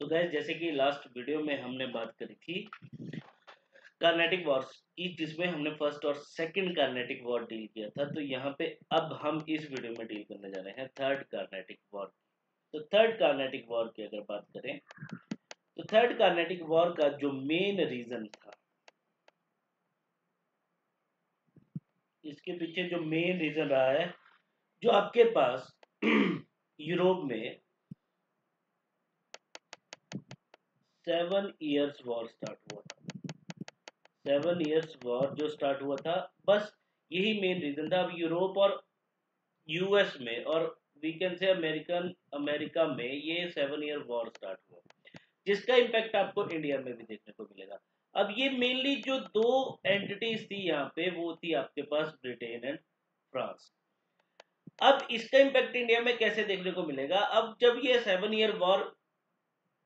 तो गैस जैसे कि लास्ट वीडियो में हमने बात करी थी कार्नेटिक वॉर्स की, जिसमें हमने फर्स्ट और सेकंड कार्नेटिक वॉर डील किया था। तो यहाँ पे अब हम इस वीडियो में डील करने जा रहे हैं थर्ड कार्नेटिक वॉर। तो थर्ड कार्नेटिक वॉर की अगर बात करें तो थर्ड कार्नेटिक वॉर का जो मेन रीजन था, इसके पीछे जो मेन रीजन रहा है, जो आपके पास यूरोप में 7 इयर्स वॉर स्टार्ट हुआ था। 7 इयर्स वॉर जो स्टार्ट हुआ था, बस यही मेन रीजन था। अब यूरोप और यूएस में और वी कैन से अमेरिका में ये 7 ईयर वॉर स्टार्ट हुआ, जिसका इम्पैक्ट आपको इंडिया में भी देखने को मिलेगा। अब ये मेनली जो दो एंटिटीज थी यहाँ पे, वो थी आपके पास ब्रिटेन एंड फ्रांस। अब इसका इम्पैक्ट इंडिया में कैसे देखने को मिलेगा? अब जब ये 7 ईयर वॉर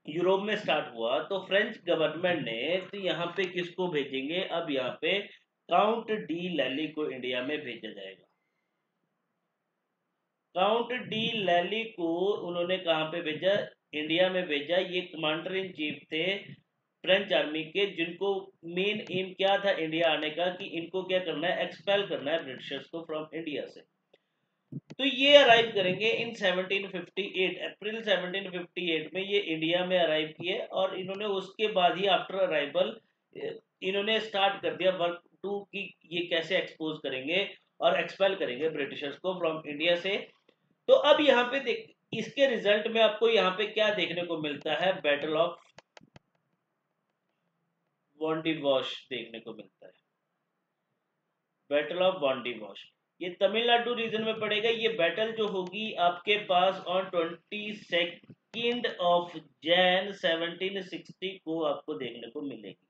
यूरोप में स्टार्ट हुआ तो फ्रेंच गवर्नमेंट ने तो यहाँ पे किसको भेजेंगे, अब यहाँ पे काउंट डी लैली को इंडिया में भेजा जाएगा। काउंट डी लैली को उन्होंने कहां पे भेजा? इंडिया में भेजा। ये कमांडर इन चीफ थे फ्रेंच आर्मी के, जिनको मेन एम क्या था इंडिया आने का, कि इनको क्या करना है, एक्सपेल करना है ब्रिटिशर्स को फ्रॉम इंडिया से। तो ये अराइव करेंगे इन 1758, अप्रैल 1758 में ये इंडिया में अराइव किए। और इन्होंने उसके बाद ही आफ्टर अराइवल इन्होंने स्टार्ट कर दिया वर्क टू कि ये कैसे एक्सपोज करेंगे और एक्सपेल करेंगे ब्रिटिशर्स को फ्रॉम इंडिया से। तो अब यहाँ पे देख, इसके रिजल्ट में आपको यहाँ पे क्या देखने को मिलता है? बैटल ऑफ वॉन्डिवॉश देखने को मिलता है। बैटल ऑफ वॉन्डिवॉश ये तमिलनाडु रीजन में पड़ेगा। ये बैटल जो होगी आपके पास ऑन 22 ऑफ जैन 1760 को आपको देखने को मिलेगी।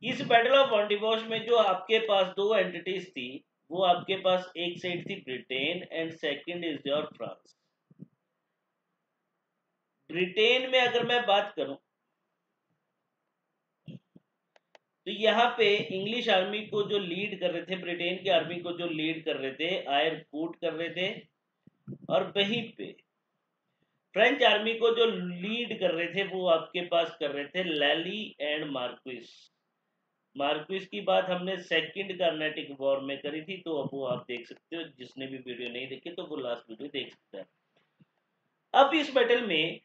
इस बैटल ऑफ वॉन्डिवॉश में जो आपके पास दो एंटिटीज थी, वो आपके पास एक साइड थी Britain and second is your France. Britain में अगर मैं बात करूं तो यहाँ पे इंग्लिश आर्मी को जो लीड कर रहे थे, ब्रिटेन की आर्मी को जो लीड कर रहे थे, आयर कूट कर रहे थे। और वहीं पे फ्रेंच आर्मी को जो लीड कर रहे थे, वो आपके पास कर रहे थे लैली एंड मार्क्विस। मार्क्विस की बात हमने सेकंड कार्नेटिक वॉर में करी थी, तो अब वो आप देख सकते हो। जिसने भी वीडियो नहीं देखी तो वो लास्ट वीडियो देख सकता है। अब इस बैटल में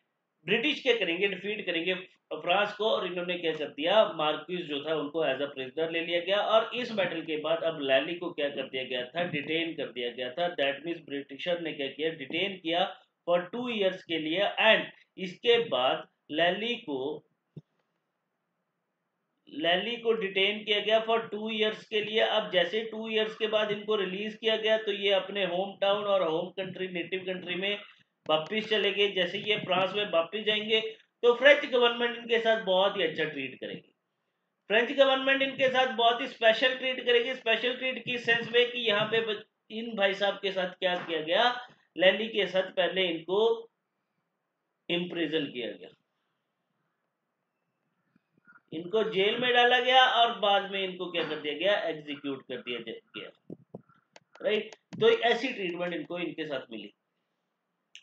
ब्रिटिश क्या करेंगे, डिफीट करेंगे फ्रांस को। और इन्होंने क्या कर दिया, मार्क्विस जो था उनको एज अ प्रिजनर ले लिया गया। और इस बैटल के बाद अब लैली को क्या कर दिया गया था, डिटेन कर दिया गया था। दैट मीन्स ब्रिटिशर ने क्या किया, डिटेन किया फॉर 2 इयर्स के लिए। एंड इसके बाद लैली को डिटेन किया गया फॉर 2 इयर्स के लिए। अब जैसे 2 इयर्स के बाद इनको रिलीज किया गया, तो ये अपने होम टाउन और होम कंट्री, नेटिव कंट्री में वापिस चले गए। जैसे ये फ्रांस में वापिस जाएंगे तो फ्रेंच गवर्नमेंट इनके साथ बहुत ही अच्छा ट्रीट करेगी। फ्रेंच गवर्नमेंट इनके साथ बहुत ही स्पेशल ट्रीट करेगी। स्पेशल ट्रीट की सेंस में कि यहाँ पे इन भाई साहब के साथ क्या किया गया, लैली के साथ पहले इनको इम्प्रिजन किया गया, इनको जेल में डाला गया और बाद में इनको क्या कर दिया गया, एग्जीक्यूट कर दिया गया। राइट, तो ऐसी ट्रीटमेंट इनको इनके साथ मिली।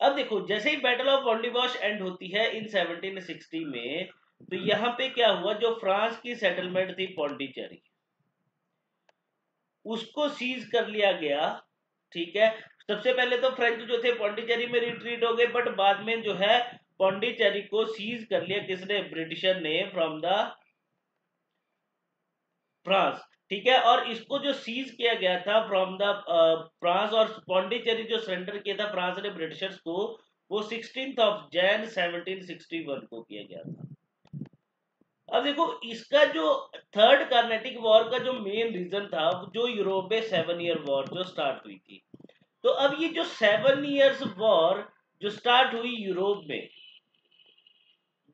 अब देखो, जैसे ही बैटल ऑफ वॉन्डिवॉश एंड होती है इन 1760 में, तो यहाँ पे क्या हुआ, जो फ्रांस की सेटलमेंट थी पौंडीचेरी, उसको सीज कर लिया गया। ठीक है, सबसे पहले तो फ्रेंच जो थे पौंडीचेरी में रिट्रीट हो गए, बट बाद में जो है पौंडीचेरी को सीज कर लिया किसने, ब्रिटिशर ने, फ्रॉम द फ्रांस। ठीक है, और इसको जो सीज किया गया था फ्रॉम द फ्रांस, और पौंडीचेरी जो सरेंडर किया था फ्रांस ने ब्रिटिशर्स को, वो 16 ऑफ जैन 1761 को किया गया था। अब देखो, इसका जो थर्ड कार्नेटिक वॉर का जो मेन रीजन था, जो यूरोप में 7 ईयर वॉर जो स्टार्ट हुई थी। तो अब ये जो 7 ईयर्स वॉर जो स्टार्ट हुई यूरोप में,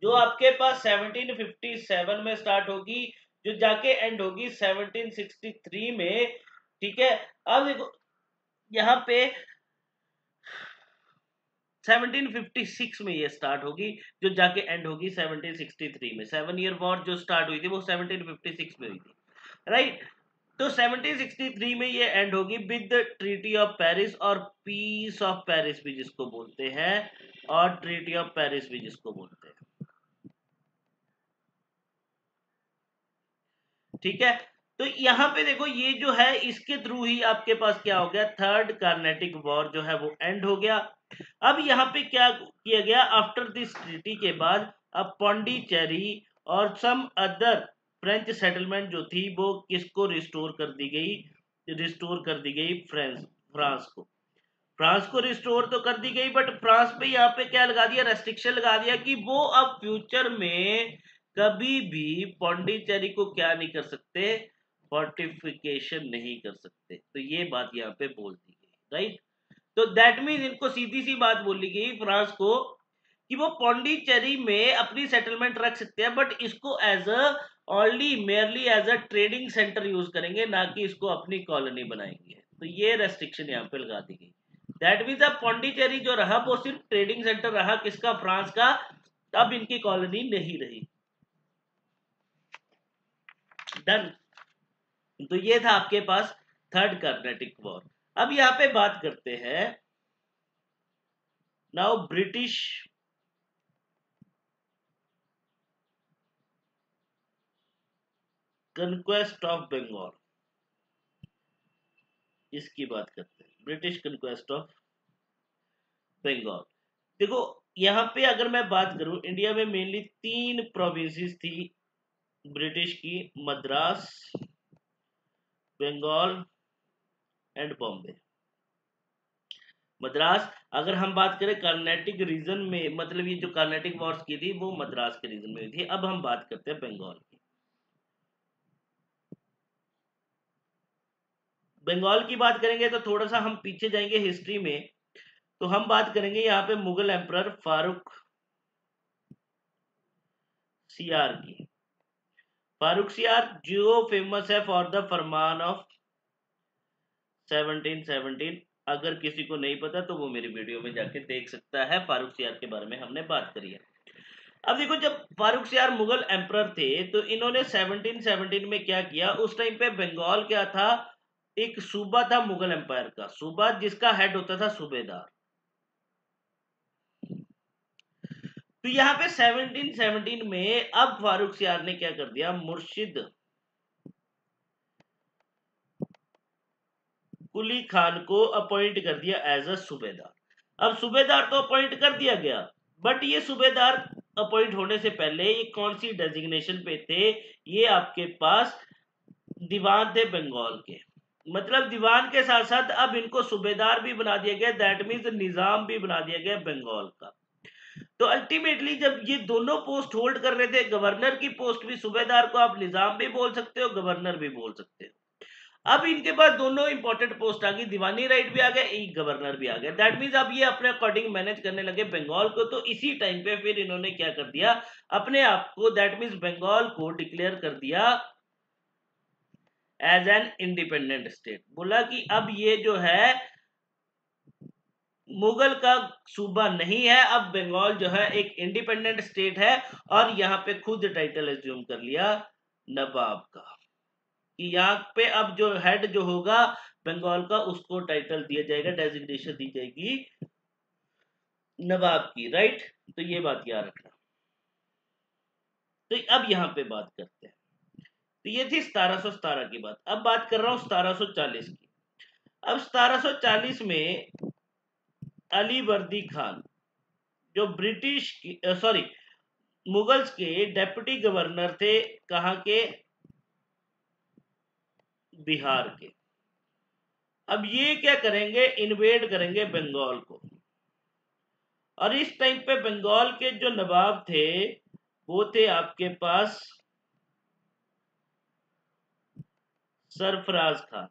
जो आपके पास 1757 में स्टार्ट होगी, जो जाके एंड होगी 1763 में। ठीक है, अब देखो यहाँ पे 1756 में ये स्टार्ट होगी, जो जाके एंड होगी 1763 में। 7 ईयर वॉर जो स्टार्ट हुई थी वो 1756 में हुई थी। राइट, तो 1763 में ये एंड होगी with the treaty of Paris, और पीस ऑफ पेरिस भी जिसको बोलते हैं, और ट्रीटी ऑफ पेरिस भी जिसको बोलते हैं। ठीक है। तो यहाँ पे देखो ये जो है इसके थ्रू ही आपके पास क्या हो गया, थर्ड कार्नेटिक वॉर जो है वो एंड हो गया। अब यहाँ पे क्या किया गया, आफ्टर दिस ट्रीटी के बाद अब पौंडीचेरी और सम अदर फ्रेंच सेटलमेंट जो थी वो किसको रिस्टोर कर दी गई, फ्रांस को। फ्रांस को रिस्टोर तो कर दी गई, बट फ्रांस पे यहाँ पे क्या लगा दिया, रेस्ट्रिक्शन लगा दिया कि वो अब फ्यूचर में कभी भी पौंडीचेरी को क्या नहीं कर सकते, फोर्टिफिकेशन नहीं कर सकते। तो ये बात यहाँ पे बोल दी गई, राइट। तो दैट मीन इनको सीधी सी बात बोली गई फ्रांस को कि वो पौंडीचेरी में अपनी सेटलमेंट रख सकते हैं, बट इसको as a only merely as a trading centre use करेंगे, ना कि इसको अपनी कॉलोनी बनाएंगे। तो ये रेस्ट्रिक्शन यहाँ पे लगा दी गई। दैट मीन्स अब पौंडीचेरी जो रहा वो सिर्फ ट्रेडिंग सेंटर रहा, किसका, फ्रांस का। अब इनकी कॉलोनी नहीं रही। डन। तो ये था आपके पास थर्ड कार्नेटिक वॉर। अब यहाँ पे बात करते हैं now British conquest of Bengal, इसकी बात करते हैं, ब्रिटिश कंक्वेस्ट ऑफ बंगाल। देखो यहाँ पे अगर मैं बात करूं, इंडिया में मेनली 3 प्रोविंसेस थी ब्रिटिश की, मद्रास, बंगाल एंड बॉम्बे। मद्रास, अगर हम बात करें कर्नाटिक रीजन में, मतलब ये जो कर्नाटिक वॉर्स की थी वो मद्रास के रीजन में थी। अब हम बात करते हैं बंगाल की। बंगाल की बात करेंगे तो थोड़ा सा हम पीछे जाएंगे हिस्ट्री में, तो हम बात करेंगे यहाँ पे मुगल एम्परर फारूक सियार की। फारूक सियार जो फेमस है फॉर द फरमान ऑफ 1717। अगर किसी को नहीं पता तो वो मेरी वीडियो में जाके देख सकता है, फारूक सियार के बारे में हमने बात करी है। अब देखो जब फारूक सियार मुगल एम्परर थे तो इन्होंने 1717 में क्या किया, उस टाइम पे बंगाल क्या था, एक सूबा था मुगल एम्पायर का, सूबा जिसका हेड होता था सूबेदार। तो यहाँ पे 1717 में अब फारूक सियार ने क्या कर दिया, मुर्शिद कुली खान को अपॉइंट कर दिया एज अ सूबेदार। अब सूबेदार तो अपॉइंट कर दिया गया, बट ये सूबेदार अपॉइंट होने से पहले ये कौन सी डेजिग्नेशन पे थे, ये आपके पास दीवान थे बंगाल के। मतलब दीवान के साथ साथ अब इनको सूबेदार भी बना दिया गया, दैट मीन्स निजाम भी बना दिया गया बंगाल का। तो अल्टीमेटली जब ये दोनों पोस्ट होल्ड कर रहे थे, गवर्नर की पोस्ट भी, सूबेदार को आप निजाम भी बोल सकते हो, गवर्नर भी बोल सकते हो। अब इनके पास दोनों इंपॉर्टेंट पोस्ट आ गई, दीवानी राइट भी आ गया, एक गवर्नर भी आ गया। दैट मीन्स अब ये अपने अकॉर्डिंग मैनेज करने लगे बंगाल को। तो इसी टाइम पे फिर इन्होंने क्या कर दिया, अपने आप को, दैट मीन्स बंगाल को डिक्लेयर कर दिया एज एन इंडिपेंडेंट स्टेट। बोला कि अब ये जो है मुगल का सूबा नहीं है, अब बंगाल जो है एक इंडिपेंडेंट स्टेट है। और यहाँ पे खुद टाइटल एज्यूम कर लिया नवाब का, कि यहाँ पे अब जो हेड जो होगा बंगाल का उसको टाइटल दिया जाएगा, डेजिग्नेशन दी जाएगी नवाब की, राइट। तो ये बात याद रखना। तो अब यहाँ पे बात करते हैं, तो ये थी 1717 की बात। अब बात कर रहा हूं 1740 की। अब 1740 में अली वर्दी खान जो ब्रिटिश की सॉरी मुगल्स के डेप्यूटी गवर्नर थे, कहां के, बिहार के। अब ये क्या करेंगे, इन्वेड करेंगे बंगाल को। और इस टाइम पे बंगाल के जो नवाब थे वो थे आपके पास सरफराज खान,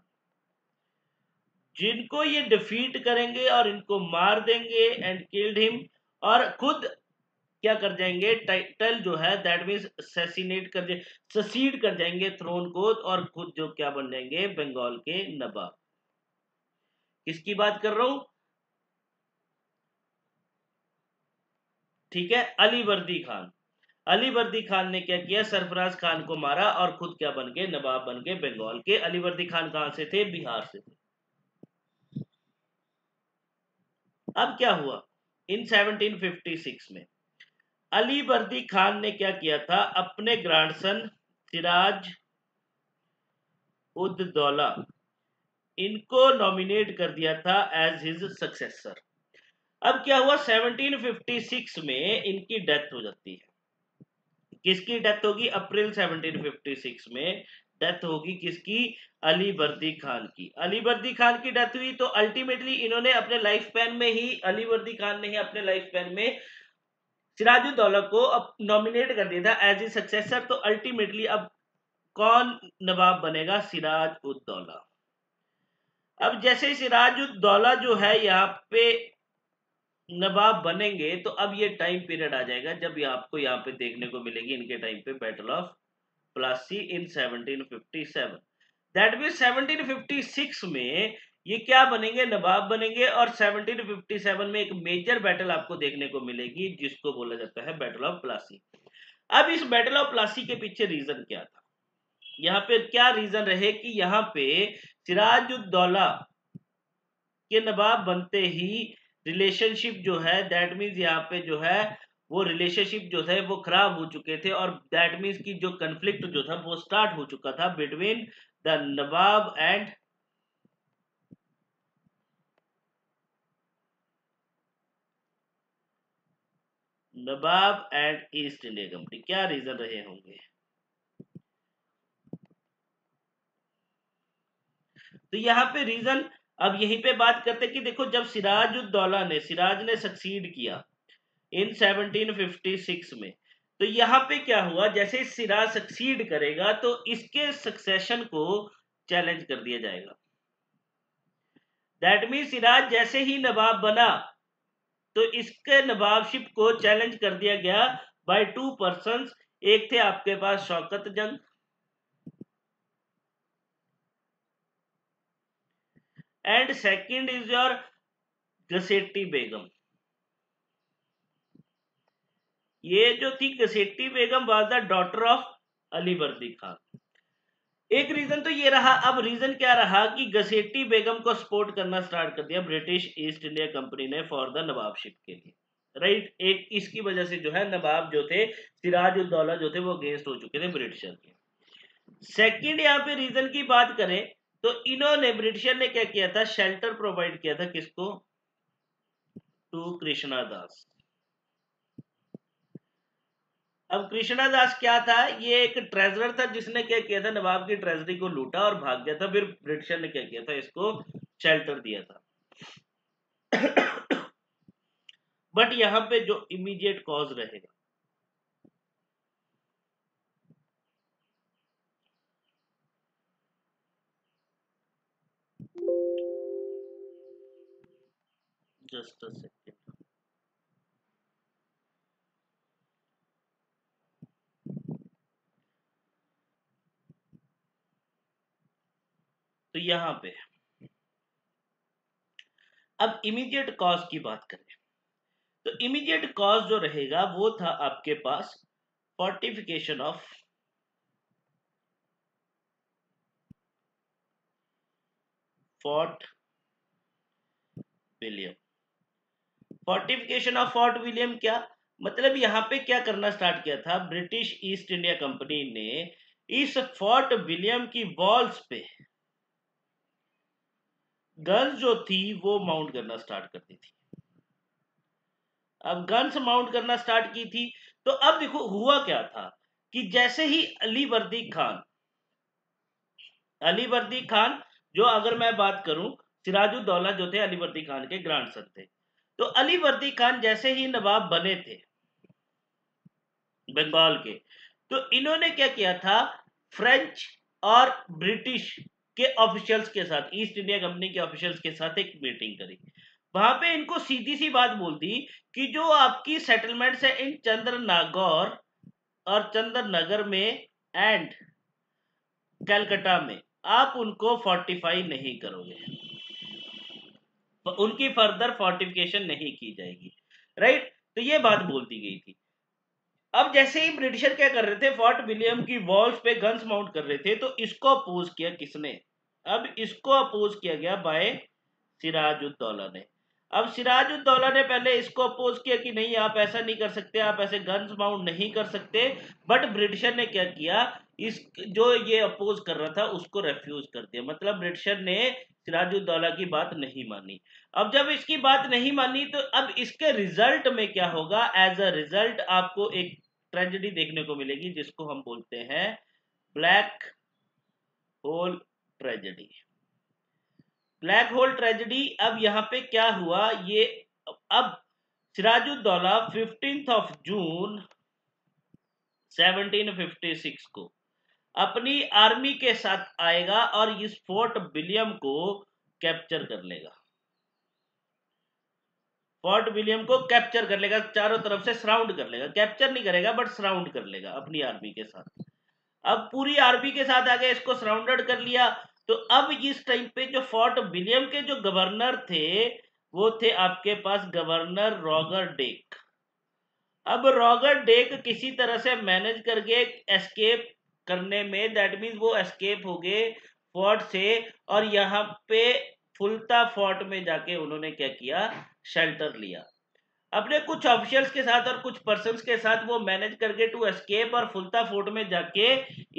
जिनको ये डिफीट करेंगे और इनको मार देंगे एंड किल्ड हिम। और खुद क्या कर जाएंगे, टाइटल जो है दैट मींस ससीड कर जाएंगे थ्रोन को, और खुद जो क्या बन जाएंगे, बंगाल के नवाब। किसकी बात कर रहा हूं, ठीक है, अली वर्दी खान। अली वर्दी खान ने क्या किया, सरफराज खान को मारा और खुद क्या बन गए, नवाब बन गए बंगाल के। अली वर्दी खान कहां से थे, बिहार से थे। अब क्या हुआ, इन 1756 में अली वर्दी खान ने क्या किया था, अपने ग्रैंडसन सिराज उद दौला, इनको नॉमिनेट कर दिया था एज हिज सक्सेसर। अब क्या हुआ, 1756 में इनकी डेथ हो जाती है। किसकी डेथ होगी, अप्रैल 1756 में डेथ होगी किसकी, अली वर्दी खान की। अली वर्दी खान की डेथ हुई तो अल्टीमेटली इन्होंने अपने लाइफ स्पैन में ही, अली वर्दी खान ने ही अपने लाइफ स्पैन में सिराजुद्दौला को अब नॉमिनेट कर दिया था एज ए सक्सेसर। तो अल्टीमेटली अब कौन नवाब बनेगा, सिराजुद्दौला। अब जैसे सिराजुद्दौला जो है यहाँ पे नवाब बनेंगे, तो अब ये टाइम पीरियड आ जाएगा जब ये आपको यहाँ पे देखने को मिलेगी इनके टाइम पे battle of Plassey in 1757। That mean 1756 में ये क्या बनेंगे, नवाब बनेंगे। और 1757 में एक मेजर बैटल आपको देखने को मिलेगी जिसको बोला जाता है बैटल ऑफ प्लासी। अब इस बैटल ऑफ प्लासी के पीछे रीजन क्या था, यहाँ पे क्या रीजन रहे कि यहाँ पे सिराजुद्दौला के नवाब बनते ही रिलेशनशिप जो है, दैट मीन्स यहाँ पे जो है वो रिलेशनशिप जो थे वो खराब हो चुके थे, और दैट मीन्स की जो कन्फ्लिक्ट जो था वो स्टार्ट हो चुका था between the Nawab and east India company. क्या रीजन रहे होंगे, तो यहाँ पे रीजन अब यहीं पे बात करते कि देखो जब सिराज ने सक्सीड किया इन 1756 में, तो यहाँ पे क्या हुआ, जैसे सिराज सक्सीड करेगा तो इसके सक्सेशन को चैलेंज कर दिया जाएगा। दैट मीन सिराज जैसे ही नवाब बना तो इसके नवाबशिप को चैलेंज कर दिया गया बाय टू पर्संस। एक थे आपके पास Shaukat Jung, and second is your Ghaseti Begum. ये जो थी Ghaseti Begum was the daughter of Ali Vardi Khan. एक रीजन तो ये रहा। अब रीजन क्या रहा कि घसेट्टी बेगम को सपोर्ट करना स्टार्ट कर दिया ब्रिटिश ईस्ट इंडिया कंपनी ने फॉर द नवाबशिप के लिए, राइट। एक इसकी वजह से जो है नवाब जो थे सिराजुद्दौला जो थे वो अगेंस्ट हो चुके थे ब्रिटिशर के। सेकंड यहाँ पे रीजन की बात करें तो इन्होंने, ब्रिटिशर ने क्या किया था, शेल्टर प्रोवाइड किया था किसको, टू कृष्णा दास। अब कृष्णा दास क्या था, ये एक ट्रेजरर था जिसने क्या किया था, नवाब की ट्रेजरी को लूटा और भाग गया था। फिर ब्रिटिशर ने क्या किया था, इसको शेल्टर दिया था। बट यहाँ पे जो इमीडिएट कॉज रहेगा, जस्ट अ सेकेंड, तो यहाँ पे अब इमीडिएट कॉज की बात करें तो इमीडिएट कॉज जो रहेगा वो था आपके पास fortification of Fort William. Fortification of Fort William क्या मतलब, यहाँ पे क्या करना स्टार्ट किया था ब्रिटिश ईस्ट इंडिया कंपनी ने, इस फोर्ट विलियम की वॉल्स पे गन्स जो थी वो माउंट करना स्टार्ट कर दी थी। अब गन्स माउंट करना स्टार्ट की थी तो अब देखो हुआ क्या था कि जैसे ही अली वर्दी खान जो, अगर मैं बात करूं, सिराजुद्दौला जो थे अली वर्दी खान के ग्रैंडसन थे, तो अली वर्दी खान जैसे ही नवाब बने थे बंगाल के, तो इन्होंने क्या किया था, फ्रेंच और ब्रिटिश के ऑफिशियल्स के साथ, ईस्ट इंडिया कंपनी के ऑफिशियल्स के साथ एक मीटिंग करी। वहां पे इनको सीधी सी बात बोल दी कि जो आपकी सेटलमेंट्स है इन चंद्रनागौर और चंद्रनगर में एंड कलकत्ता में, आप उनको फोर्टिफाई नहीं करोगे, उनकी फर्दर फोर्टिफिकेशन नहीं की जाएगी, राइट। तो ये बात बोल दी गई थी। अब जैसे ही ब्रिटिशर क्या कर रहे थे, फोर्ट विलियम की वॉल्स पे गन्स माउंट कर रहे थे, तो इसको अपोज किया किसने, अब इसको अपोज किया गया बाय सिराजुद्दौला ने। अब सिराजुद्दौला ने पहले इसको अपोज किया कि नहीं आप ऐसा नहीं कर सकते, आप ऐसे गन्स माउंट नहीं कर सकते, बट ब्रिटिशर ने क्या किया, इस जो ये अपोज कर रहा था उसको रेफ्यूज कर दिया, मतलब ब्रिटिशर ने सिराजुद्दौला की बात नहीं मानी। अब जब इसकी बात नहीं मानी तो अब इसके रिजल्ट में क्या होगा, एज अ रिजल्ट आपको एक ट्रेजेडी देखने को मिलेगी जिसको हम बोलते हैं black hole tragedy. Black hole tragedy, अब यहाँ पे क्या हुआ, ये अब सिराजुद्दौला 15 जून 1756 को अपनी आर्मी के साथ आएगा और इस फोर्ट विलियम को कैप्चर कर लेगा, फोर्ट विलियम को कैप्चर कर लेगा, चारों तरफ से सराउंड कर लेगा, कैप्चर नहीं करेगा बट सराउंड कर लेगा अपनी आर्मी के साथ। अब पूरी आर्मी के साथ आगे इसको सराउंडेड कर लिया। तो अब इस टाइम पे जो फोर्ट विलियम के जो गवर्नर थे वो थे आपके पास गवर्नर रॉगर डेक। अब रॉगर डेक किसी तरह से मैनेज करके एस्केप करने में, दैट मीन्स वो एस्केप हो गए फोर्ट से, और यहाँ पे फुल्ता फोर्ट में जाके उन्होंने क्या किया, शेल्टर लिया अपने कुछ ऑफिशियल्स के साथ और कुछ पर्सन्स के साथ, वो मैनेज करके टू एस्केप, और फुल्ता फोर्ट में जाके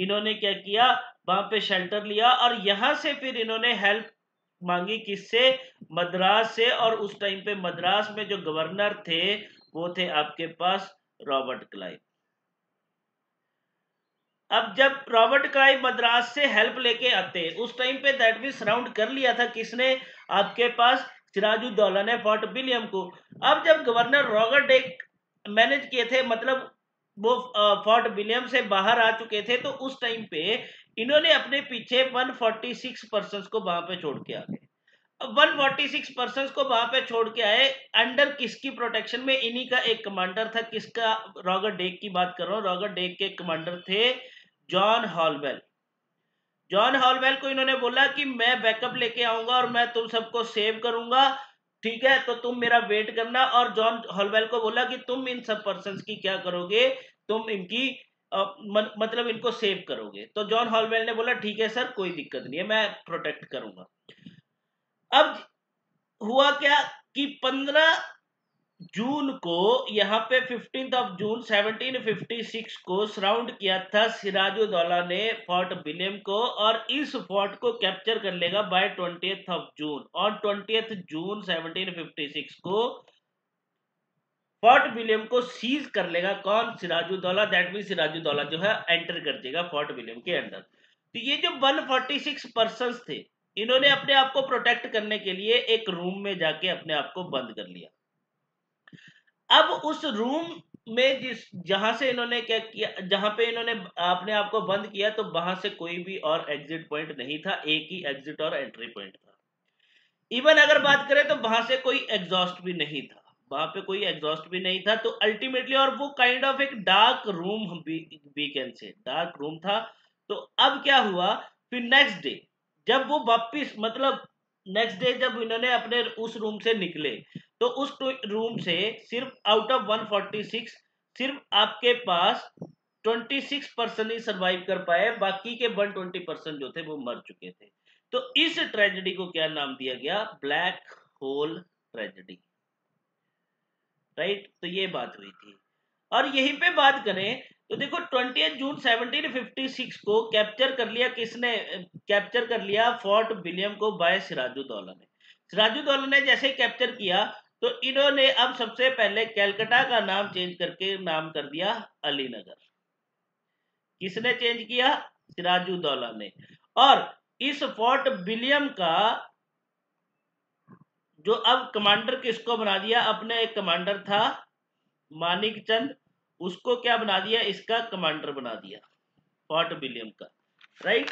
इन्होंने क्या किया, वहां पे शेल्टर लिया, और यहां से फिर इन्होंने हेल्प मांगी, किससे, मद्रास से। और उस टाइम पे मद्रास में जो गवर्नर थे वो थे आपके पास रॉबर्ट क्लाइव। अब जब रॉबर्ट क्लाइव मद्रास से हेल्प लेके आते, उस टाइम पे दैट मीन सराउंड कर लिया था किसने, आपके पास सिराजुद्दौला ने फोर्ट विलियम को। अब जब गवर्नर रॉगर डेक मैनेज किए थे, मतलब वो फोर्ट विलियम से बाहर आ चुके थे, तो उस टाइम पे इन्होंने अपने पीछे 146 पर्सन्स को वहां पे छोड़ के आ गए। 146 पर्सन्स को वहां पे छोड़ के आए, अंडर किसकी प्रोटेक्शन में, इन्हीं का एक कमांडर था, किसका, रॉगर डेक की बात कर रहा हूं। रॉगर डेक के कमांडर थे जॉन हॉलवेल। जॉन हॉलवेल को इन्होंने बोला कि मैं बैकअप लेके आऊंगा और मैं तुम सबको सेव करूंगा, ठीक है, तो तुम मेरा वेट करना। और जॉन हॉलवेल को बोला कि तुम इन सब पर्सन्स की क्या करोगे, तुम इनकी मतलब इनको सेव करोगे। तो जॉन हॉलवेल ने बोला ठीक है सर, कोई दिक्कत नहीं है, मैं प्रोटेक्ट करूंगा। अब हुआ क्या कि 15 जून को यहाँ पे 15 जून 1756 को सराउंड किया था सिराजुद्दौला ने फोर्ट विलियम को, और इस फोर्ट को कैप्चर कर लेगा बाय 20 जून। और 20 जून 1756 को फोर्ट विलियम को सीज कर लेगा कौन, सिराजुद्दौला। दैट मीन सिराजुद्दौला जो है एंटर कर जाएगा फोर्ट विलियम के अंदर। तो ये जो 146 पर्सन्स थे, इन्होंने अपने आप को प्रोटेक्ट करने के लिए एक रूम में जाके अपने आप को बंद कर लिया। अब उस रूम में जहां से इन्होंने क्या किया, जहां पे इन्होंने अपने आप को बंद किया, तो वहां से कोई भी और एग्जिट पॉइंट नहीं था, एक ही एग्जिट और एंट्री पॉइंट था। इवन अगर बात करें तो वहां से कोई एग्जॉस्ट भी नहीं था, वहां पे कोई एग्जॉस्ट भी नहीं था। तो अल्टीमेटली, और वो काइंड ऑफ एक dark room we can say, dark room था। तो अब क्या हुआ, फिर नेक्स्ट डे जब वो वापिस, मतलब नेक्स्ट डे जब इन्होंने अपने उस रूम से निकले, तो उस रूम से सिर्फ आउट ऑफ 146 सिर्फ आपके पास 26% ही सर्वाइव कर पाए, बाकी के 120% जो थे वो मर चुके थे। तो इस ट्रेजेडी को क्या नाम दिया गया, ब्लैक होल ट्रेजेडी, राइट। तो ये बात हुई थी। और यहीं पे बात करें तो देखो 20 जून 1756 को कैप्चर कर लिया किसने, कैप्चर कर लिया फोर्ट विलियम को बाय सिराजुद्दौला ने। सिराजुद्दौला ने जैसे कैप्चर किया तो इन्होंने अब सबसे पहले कैलकाटा का नाम चेंज करके नाम कर दिया अलीनगर। किसने चेंज किया, सिराजुद्दौला ने। और इस फोर्ट विलियम का जो अब कमांडर किसको बना दिया, अपने एक कमांडर था मानिक चंद, उसको क्या बना दिया, इसका कमांडर बना दिया फोर्ट विलियम का, राइट।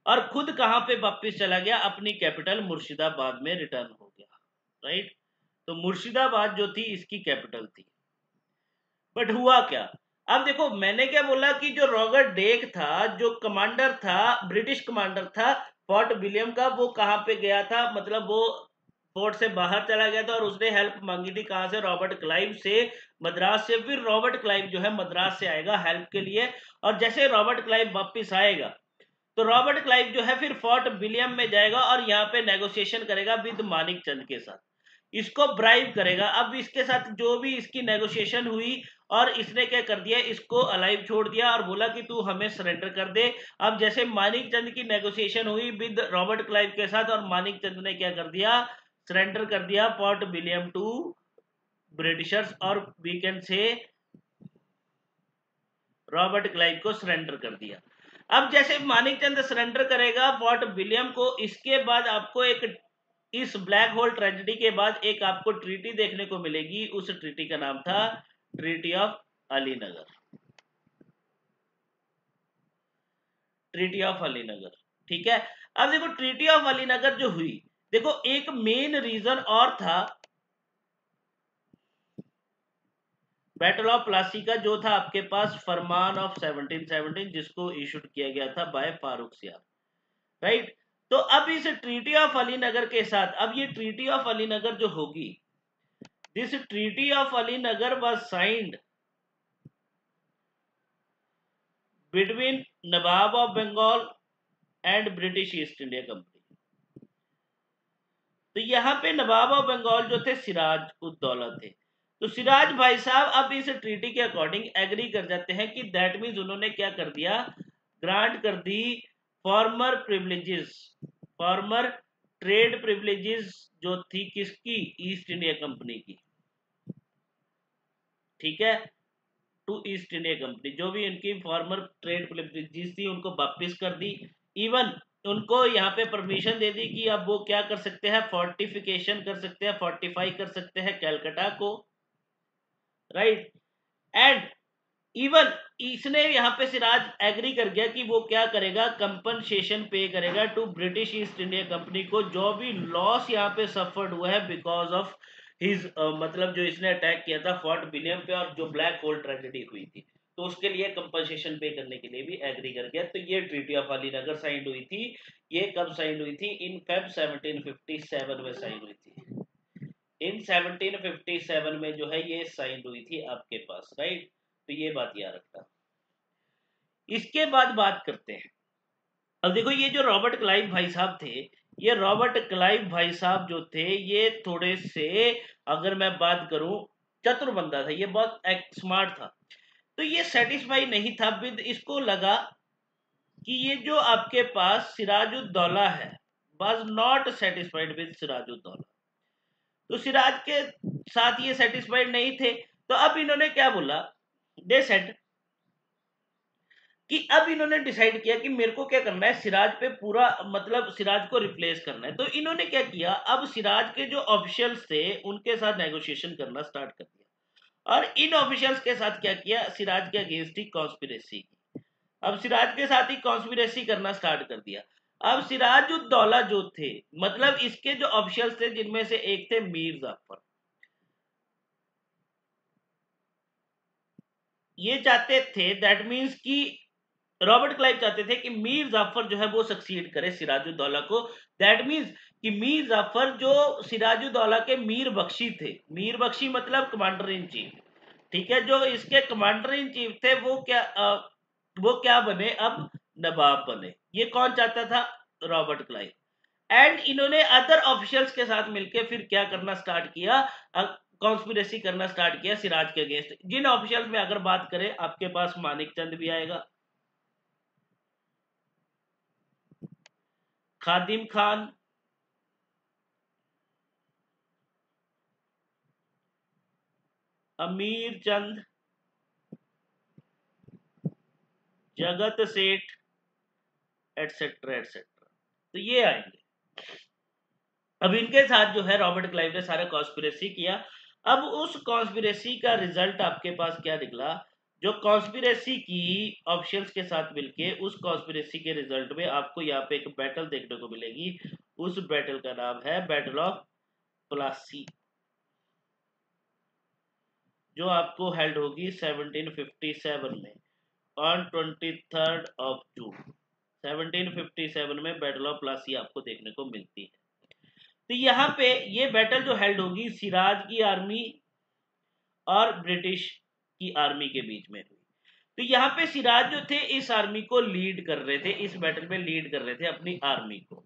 और खुद कहां पे वापिस चला गया, अपनी कैपिटल मुर्शिदाबाद में रिटर्न हो गया, राइट। तो मुर्शिदाबाद जो थी इसकी कैपिटल थी। बट हुआ क्या, अब देखो मैंने क्या बोला कि जो रॉगर डेक था, जो कमांडर था, ब्रिटिश कमांडर था फोर्ट विलियम का, वो कहां पे गया था, मतलब वो फोर्ट से बाहर चला गया था और उसने हेल्प मांगी थी कहां से, रॉबर्ट क्लाइव से, मद्रास से। फिर रॉबर्ट क्लाइव जो है मद्रास से आएगा हेल्प के लिए, और जैसे रॉबर्ट क्लाइव वापिस आएगा तो रॉबर्ट क्लाइव जो है फिर फोर्ट विलियम में जाएगा और यहाँ पे नेगोशिएशन करेगा विद मानिक चंद के साथ, इसको ब्राइब करेगा। अब इसके साथ जो भी इसकी नेगोशिएशन हुई और इसने क्या कर दिया, इसको अलाइव छोड़ दिया और बोला कि तू हमें सरेंडर कर दे। अब जैसे मानिक चंद की नेगोशिएशन हुई विद रॉबर्ट क्लाइव के साथ और मानिक चंद ने क्या कर दिया, सरेंडर कर दिया फोर्ट विलियम टू ब्रिटिशर्स, और we can say Robert Clive को सरेंडर कर दिया। अब जैसे मानिक चंद सरेंडर करेगा फोर्ट विलियम को, इसके बाद आपको एक, इस ब्लैक होल ट्रेजेडी के बाद एक आपको ट्रीटी देखने को मिलेगी। उस ट्रीटी का नाम था treaty of Alinagar. Treaty of Alinagar, ठीक है। अब देखो ट्रीटी ऑफ अलीनगर जो हुई, देखो एक मेन रीजन और था बैटल ऑफ प्लासी का, जो था आपके पास फरमान ऑफ 1717 जिसको इशूड किया गया था बाय फारूक सियार, राइट। तो अब इस ट्रीटी ऑफ अलीनगर के साथ, अब ये ट्रीटी ऑफ अलीनगर जो होगी, this treaty of Alinagar was signed between Nawab of Bengal and British East India Company. तो यहाँ पे नवाब ऑफ बंगाल जो थे सिराज उद दौला थे। तो सिराज भाई साहब अब इस ट्रीटी के अकॉर्डिंग एग्री कर जाते हैं कि दैट मीन्स उन्होंने क्या कर दिया, ग्रांट कर the former privileges, farmer trade privileges जो थी किसकी, ईस्ट इंडिया कंपनी की, ठीक है, टू ईस्ट इंडिया कंपनी। जो भी इनकी फॉर्मर ट्रेड प्रिविलेजेस थी उनको वापस कर दी। इवन उनको यहाँ पे परमिशन दे दी कि अब वो क्या कर सकते हैं, फोर्टिफिकेशन कर सकते हैं, फोर्टिफाई कर सकते हैं कैलकाटा को, राइट। एंड इवन इसने यहाँ पे सिराज एग्री कर गया कि वो क्या करेगा, कंपनसेशन पे करेगा to British East India Company को, जो भी लॉस यहाँ पे सफर्ड हुआ है बिकॉज ऑफ हिज, मतलब जो इसने अटैक किया था फोर्ट विलियम पे और जो ब्लैक होल ट्रेजेडी हुई थी, तो उसके लिए कंपनसेशन पे करने के लिए भी एग्री कर गया। तो ये ट्रीटी ऑफ अलीनगर साइन हुई थी। ये कब साइन हुई थी, इन फेब 1757 में साइन हुई थी। इन 1757 में जो है ये साइन हुई थी आपके पास, राइट। तो ये बात याद रखना। इसके बाद बात करते हैं, अब देखो ये जो रॉबर्ट क्लाइव भाई साहब थे, ये रॉबर्ट क्लाइव भाई साहब जो थे ये थोड़े से, अगर मैं बात करूं, चतुर बंदा था, ये बहुत स्मार्ट था। तो ये सेटिस्फाई नहीं था विद, इसको लगा कि ये जो आपके पास सिराजुद्दौला है was not satisfied with Sirajuddaula, तो सिराज के साथ ये सेटिस्फाइड नहीं थे। तो अब इन्होंने क्या बोला, दे सेड कि अब इन्होंने डिसाइड किया कि मेरे को क्या करना है, सिराज पे पूरा, मतलब सिराज को रिप्लेस करना है। तो इन्होंने क्या किया, अब सिराज के जो ऑफिशियल्स थे उनके साथ नेगोशिएशन करना स्टार्ट कर दिया, और इन ऑफिशियल्स के साथ क्या किया, सिराज के अगेंस्ट ही कॉन्स्पिरेसी की। अब सिराज के साथ ही कॉन्स्पिरेसी करना स्टार्ट कर दिया। अब सिराजुद्दौला जो थे, मतलब इसके जो ऑफिशियल्स थे जिनमें से एक थे मीर जाफर, ये चाहते थे, दैट मीन्स कि रॉबर्ट क्लाइव चाहते थे कि मीर जाफर जो है वो सक्सीड करे सिराजुद्दौला को। दैट मीन्स कि मीर जाफर जो सिराजुद्दौला के मीर बख्शी थे, मीर बख्शी मतलब कमांडर इन चीफ, ठीक है, जो इसके कमांडर इन चीफ थे वो क्या बने, अब नवाब बने। ये कौन चाहता था, रॉबर्ट क्लाइव। एंड इन्होंने अदर ऑफिशियल्स के साथ मिलकर फिर क्या करना स्टार्ट किया, कॉन्स्पिरेसी करना स्टार्ट किया सिराज के अगेंस्ट। जिन ऑफिशियल्स में अगर बात करें, आपके पास मानिक चंद भी आएगा, खादिम खान, अमीर चंद, जगत सेठ, एटसेट्रा एटसेट्रा, तो ये आएंगे। अब इनके साथ जो है रॉबर्ट क्लाइव ने सारा कॉन्स्पिरेसी किया। अब उस कॉन्स्पिरेसी का रिजल्ट आपके पास क्या निकला, जो कॉन्स्पिरेसी की ऑफिशियल्स के साथ मिलके, उस कॉन्स्पिरेसी के रिजल्ट में आपको यहाँ पे एक बैटल देखने को मिलेगी। उस बैटल का नाम है बैटल ऑफ प्लासी, जो आपको हेल्ड होगी 1757 में, ऑन 23 जून 1757 में बैटल ऑफ प्लासी आपको देखने को मिलती है। तो यहाँ पे ये बैटल जो हेल्ड होगी सिराज की आर्मी और ब्रिटिश की आर्मी के बीच में हुई। तो यहाँ पे सिराज जो थे इस आर्मी को लीड कर रहे थे, इस बैटल में लीड कर रहे थे अपनी आर्मी को।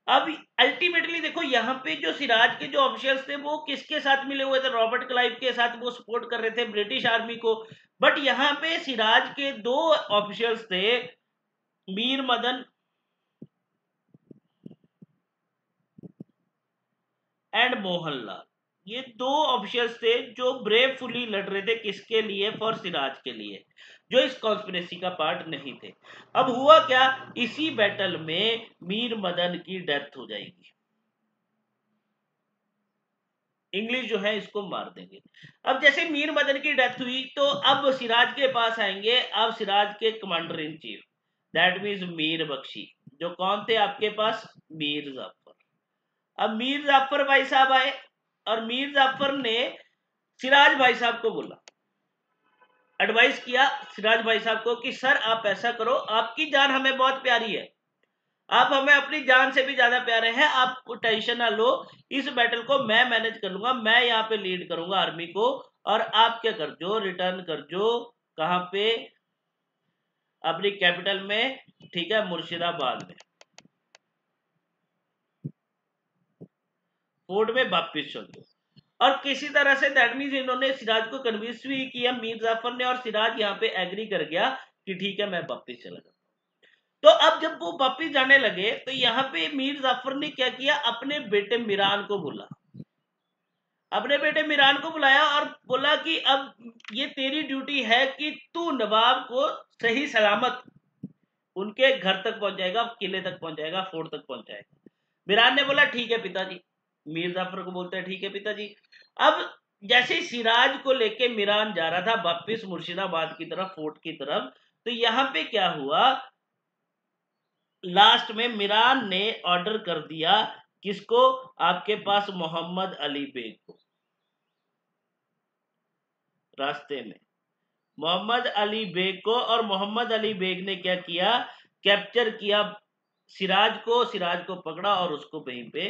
अब अल्टीमेटली देखो यहाँ पे जो सिराज के जो ऑफिसर्स थे वो किसके साथ मिले हुए थे, रॉबर्ट क्लाइव के साथ वो सपोर्ट कर रहे थे ब्रिटिश आर्मी को। बट यहाँ पे सिराज के दो ऑफिसर्स थे, मीर मदन एंड मोहनलाल। ये दो ऑफिसर्स थे जो ब्रेवफुली लड़ रहे थे, किसके लिए, फॉर सिराज के लिए, जो इस कॉन्स्पिरेसी का पार्ट नहीं थे। अब हुआ क्या, इसी बैटल में मीर मदन की डेथ हो जाएगी, इंग्लिश जो है इसको मार देंगे। अब जैसे मीर मदन की डेथ हुई तो अब सिराज के पास आएंगे, अब सिराज के commander in chief that means Mir Bakshi, जो कौन थे आपके पास, मीर जाफर। अब मीर जाफर भाई साहब आए और मीर जाफर ने सिराज भाई साहब को बोला, एडवाइस किया सिराज भाई साहब को कि सर आप ऐसा करो, आपकी जान हमें बहुत प्यारी है, आप हमें अपनी जान से भी ज्यादा प्यारे हैं, आप टेंशन ना लो, इस बैटल को मैं मैनेज कर लूंगा, मैं यहाँ पे लीड करूंगा आर्मी को, और आप क्या कर जो, रिटर्न कर जो, कहां पे, अपनी कैपिटल में, ठीक है, मुर्शिदाबाद में, फोर्ट में वापिस चल दो। और किसी तरह से दैट मीन्स इन्होंने सिराज को कन्विंस भी किया मीर जाफर ने, और सिराज यहाँ पे एग्री कर गया कि ठीक है मैं वापिस चला जाता हूँ। तो अब जब वो वापिस जाने लगे तो यहाँ पे मीर जाफर ने क्या किया, अपने बेटे मिरान को बुला, अपने बेटे मिरान को बुलाया और बोला कि अब ये तेरी ड्यूटी है कि तू नवाब को सही सलामत उनके घर तक पहुंच जाएगा, किले तक पहुंच जाएगा, फोर्ट तक पहुंच जाएगा। मिरान ने बोला ठीक है पिताजी, मीर जाफर को बोलते हैं ठीक है पिताजी। अब जैसे सिराज को लेके मिरान जा रहा था वापिस मुर्शिदाबाद की तरफ, फोर्ट की तरफ, तो यहां पे क्या हुआ, लास्ट में मिरान ने ऑर्डर कर दिया किसको, आपके पास मोहम्मद अली बेग को, रास्ते में मोहम्मद अली बेग को, और मोहम्मद अली बेग ने क्या किया, कैप्चर किया सिराज को, सिराज को पकड़ा और उसको वहीं पे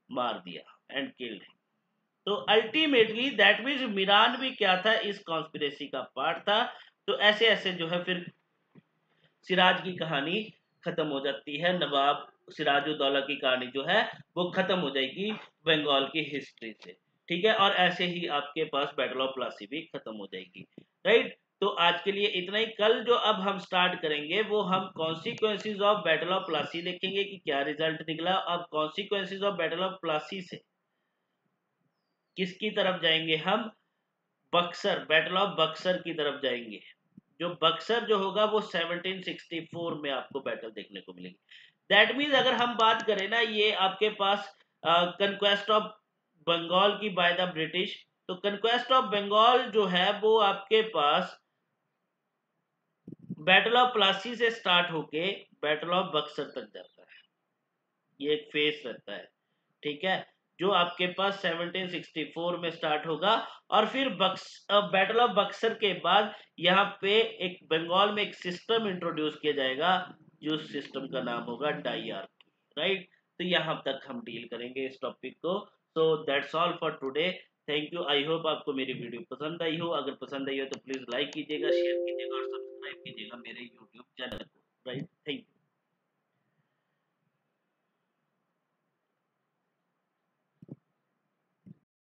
मार दिया एंड किल्ड। तो अल्टीमेटली दैट मीन्स मिरान भी क्या था, इस कॉन्स्पिरेसी का पार्ट था। तो ऐसे ऐसे जो है फिर सिराज की कहानी खत्म हो जाती है, नवाब सिराजुद्दौला की कहानी जो है वो खत्म हो जाएगी बंगाल की हिस्ट्री से, ठीक है। और ऐसे ही आपके पास बैटल ऑफ प्लासी भी खत्म हो जाएगी, राइट। तो आज के लिए इतना ही। कल जो अब हम स्टार्ट करेंगे वो हम consequences of battle of Plassey देखेंगे कि क्या रिजल्ट निकला। अब consequences of battle of Plassey से किसकी तरफ जाएंगे हम, बक्सर, बैटल ऑफ बक्सर की तरफ जाएंगे। जो बक्सर जो होगा वो 1764 में आपको बैटल देखने को मिलेगी। दैट मीन्स अगर हम बात करें ना, ये आपके पास कंक्वेस्ट ऑफ बंगाल की बाय द ब्रिटिश, तो कंक्वेस्ट ऑफ बंगाल जो है वो आपके पास बैटल ऑफ प्लासी से स्टार्ट होके बैटल ऑफ बक्सर तक जाता है, ये एक फेस रहता है, ठीक है, जो आपके पास 1764 में स्टार्ट होगा। और फिर बैटल ऑफ बक्सर के बाद यहाँ पे एक बंगाल में एक सिस्टम इंट्रोड्यूस किया जाएगा, जो सिस्टम का नाम होगा डायआर्की, राइट। तो यहाँ तक हम डील करेंगे इस टॉपिक को। So that's all for today, thank you. I hope आपको मेरी वीडियो पसंद आई हो, अगर पसंद आई हो तो प्लीज लाइक कीजिएगा, शेयर कीजिएगा और सब्सक्राइब कीजिएगा मेरे यूट्यूब चैनल को, राइट। Thank you.